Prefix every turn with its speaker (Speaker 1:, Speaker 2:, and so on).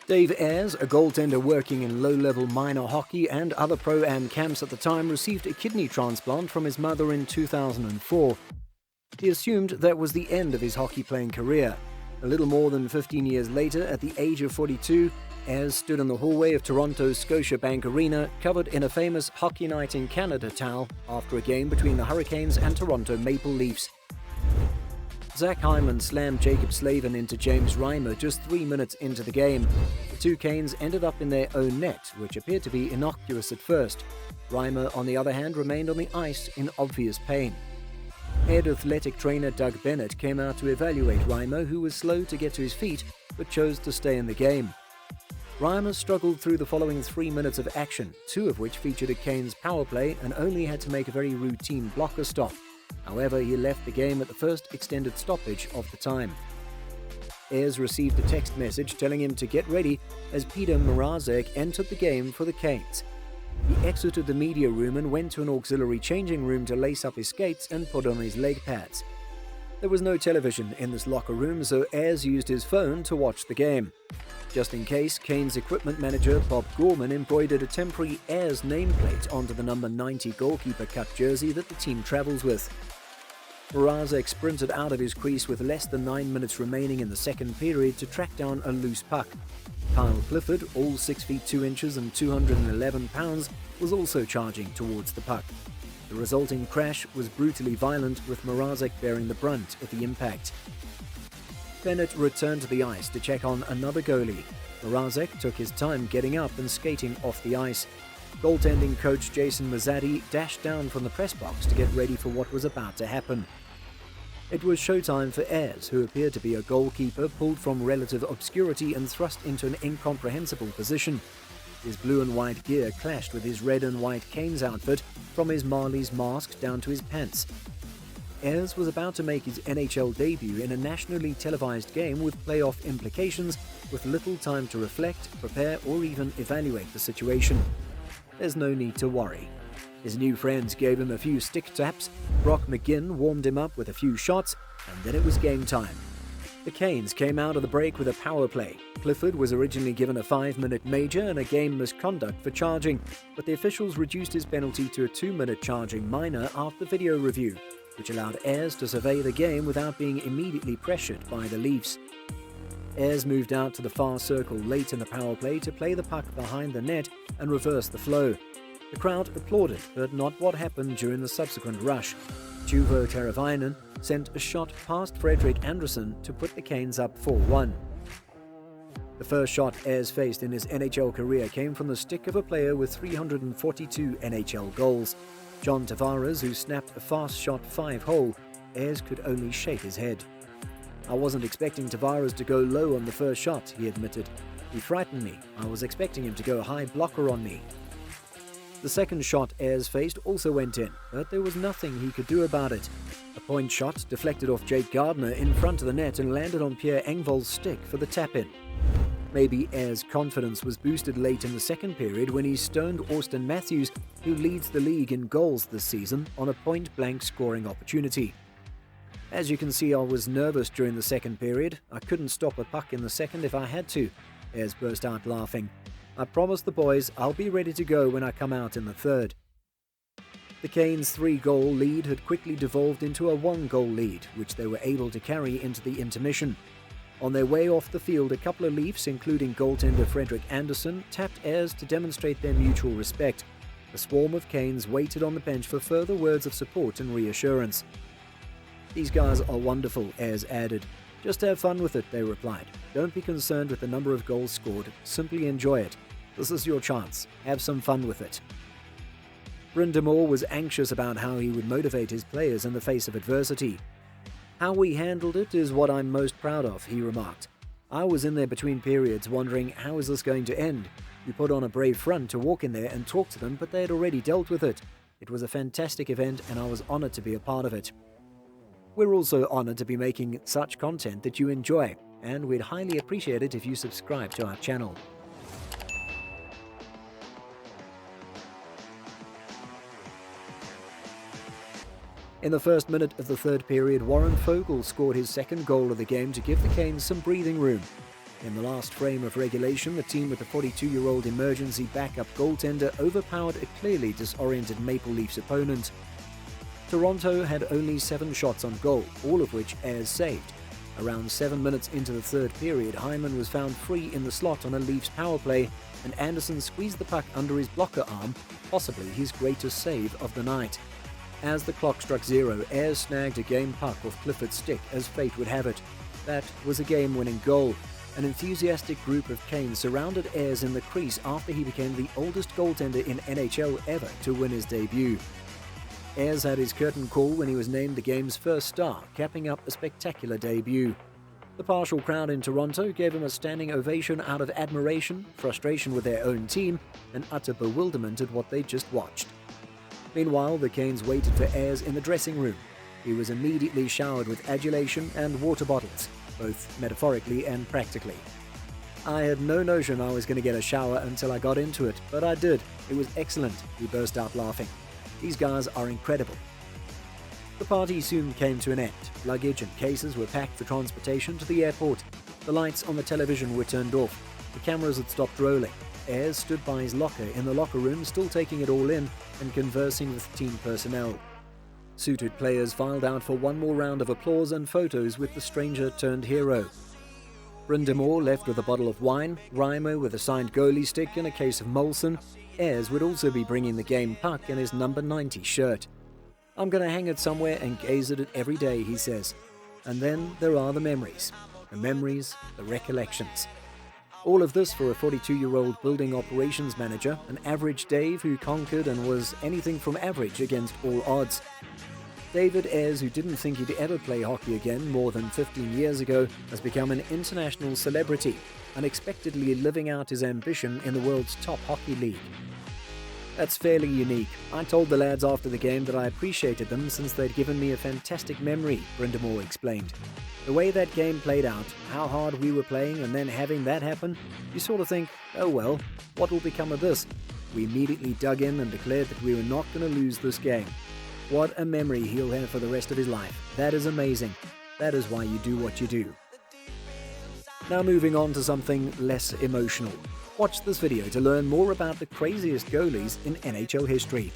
Speaker 1: Dave Ayres, a goaltender working in low-level minor hockey and other pro-am camps at the time, received a kidney transplant from his mother in 2004. He assumed that was the end of his hockey-playing career. A little more than 15 years later, at the age of 42, Ayres stood in the hallway of Toronto's Scotiabank Arena, covered in a famous Hockey Night in Canada towel, after a game between the Hurricanes and Toronto Maple Leafs. Zach Hyman slammed Jacob Slavin into James Reimer just 3 minutes into the game. The two Canes ended up in their own net, which appeared to be innocuous at first. Reimer, on the other hand, remained on the ice in obvious pain. Head athletic trainer Doug Bennett came out to evaluate Reimer, who was slow to get to his feet, but chose to stay in the game. Reimer struggled through the following 3 minutes of action, 2 of which featured a Canes power play, and only had to make a very routine blocker stop. However, he left the game at the first extended stoppage of the time. Ayres received a text message telling him to get ready as Peter Mrazek entered the game for the Canes. He exited the media room and went to an auxiliary changing room to lace up his skates and put on his leg pads. There was no television in this locker room, so Ayres used his phone to watch the game. Just in case, Canes equipment manager Bob Gorman embroidered a temporary Ayres nameplate onto the number 90 goalkeeper cut jersey that the team travels with. Mrazek sprinted out of his crease with less than 9 minutes remaining in the second period to track down a loose puck. Kyle Clifford, all 6 feet 2 inches and 211 pounds, was also charging towards the puck. The resulting crash was brutally violent, with Mrazek bearing the brunt of the impact. Bennett returned to the ice to check on another goalie. Mrazek took his time getting up and skating off the ice. Goaltending coach Jason Mazzatti dashed down from the press box to get ready for what was about to happen. It was showtime for Ayres, who appeared to be a goalkeeper pulled from relative obscurity and thrust into an incomprehensible position. His blue and white gear clashed with his red and white Canes outfit, from his Marley's mask down to his pants. Ayres was about to make his NHL debut in a nationally televised game with playoff implications, with little time to reflect, prepare, or even evaluate the situation. There's no need to worry. His new friends gave him a few stick taps, Brock McGinn warmed him up with a few shots, and then it was game time. The Canes came out of the break with a power play. Clifford was originally given a 5-minute major and a game misconduct for charging, but the officials reduced his penalty to a 2-minute charging minor after video review, which allowed Ayres to survey the game without being immediately pressured by the Leafs. Ayres moved out to the far circle late in the power play to play the puck behind the net and reverse the flow. The crowd applauded, but not what happened during the subsequent rush. Juvo Teravainen sent a shot past Frederick Anderson to put the Canes up 4-1. The first shot Ayres faced in his NHL career came from the stick of a player with 342 NHL goals. John Tavares, who snapped a fast shot 5-hole. Ayres could only shake his head. "I wasn't expecting Tavares to go low on the first shot," he admitted. "He frightened me. I was expecting him to go high blocker on me." The second shot Ayres faced also went in, but there was nothing he could do about it. A point shot deflected off Jake Gardner in front of the net and landed on Pierre Engvall's stick for the tap-in. Maybe Ayres' confidence was boosted late in the second period when he stoned Austin Matthews, who leads the league in goals this season, on a point-blank scoring opportunity. "As you can see, I was nervous during the second period. I couldn't stop a puck in the second if I had to," Ayres burst out laughing. "I promised the boys I'll be ready to go when I come out in the third." The Canes' 3-goal lead had quickly devolved into a 1-goal lead, which they were able to carry into the intermission. On their way off the field, a couple of Leafs, including goaltender Frederick Anderson, tapped Ayres to demonstrate their mutual respect. A swarm of Canes waited on the bench for further words of support and reassurance. "These guys are wonderful," Ayres added. "Just have fun with it," they replied. "Don't be concerned with the number of goals scored. Simply enjoy it. This is your chance. Have some fun with it." Brind'Amour was anxious about how he would motivate his players in the face of adversity. "How we handled it is what I'm most proud of," he remarked. "I was in there between periods wondering, how is this going to end? We put on a brave front to walk in there and talk to them, but they had already dealt with it. It was a fantastic event and I was honored to be a part of it." We're also honored to be making such content that you enjoy, and we'd highly appreciate it if you subscribe to our channel. In the first minute of the third period, Warren Fogle scored his second goal of the game to give the Canes some breathing room. In the last frame of regulation, the team with the 42-year-old emergency backup goaltender overpowered a clearly disoriented Maple Leafs opponent. Toronto had only 7 shots on goal, all of which Ayres saved. Around 7 minutes into the third period, Hyman was found free in the slot on a Leafs power play, and Anderson squeezed the puck under his blocker arm, possibly his greatest save of the night. As the clock struck 0, Ayres snagged a game puck off Clifford's stick as fate would have it. That was a game-winning goal. An enthusiastic group of Canes surrounded Ayres in the crease after he became the oldest goaltender in NHL ever to win his debut. Ayres had his curtain call when he was named the game's first star, capping up a spectacular debut. The partial crowd in Toronto gave him a standing ovation out of admiration, frustration with their own team, and utter bewilderment at what they just watched. Meanwhile, the Canes waited for Ayres in the dressing room. He was immediately showered with adulation and water bottles, both metaphorically and practically. I had no notion I was going to get a shower until I got into it, but I did. It was excellent, he burst out laughing. These guys are incredible. The party soon came to an end. Luggage and cases were packed for transportation to the airport. The lights on the television were turned off. The cameras had stopped rolling. Ayres stood by his locker in the locker room, still taking it all in and conversing with team personnel. Suited players filed out for one more round of applause and photos with the stranger-turned-hero. Brind'Amour left with a bottle of wine, Reimer with a signed goalie stick and a case of Molson. Ayres would also be bringing the game puck and his number 90 shirt. "I'm going to hang it somewhere and gaze at it every day," he says. And then there are the memories, the recollections. All of this for a 42-year-old building operations manager, an average Dave who conquered and was anything from average against all odds. David Ayres, who didn't think he'd ever play hockey again more than 15 years ago, has become an international celebrity, unexpectedly living out his ambition in the world's top hockey league. That's fairly unique. I told the lads after the game that I appreciated them since they'd given me a fantastic memory, Brind'Amour explained. The way that game played out, how hard we were playing, and then having that happen, you sort of think, oh well, what will become of this? We immediately dug in and declared that we were not going to lose this game. What a memory he'll have for the rest of his life. That is amazing. That is why you do what you do. Now moving on to something less emotional. Watch this video to learn more about the craziest goalies in NHL history.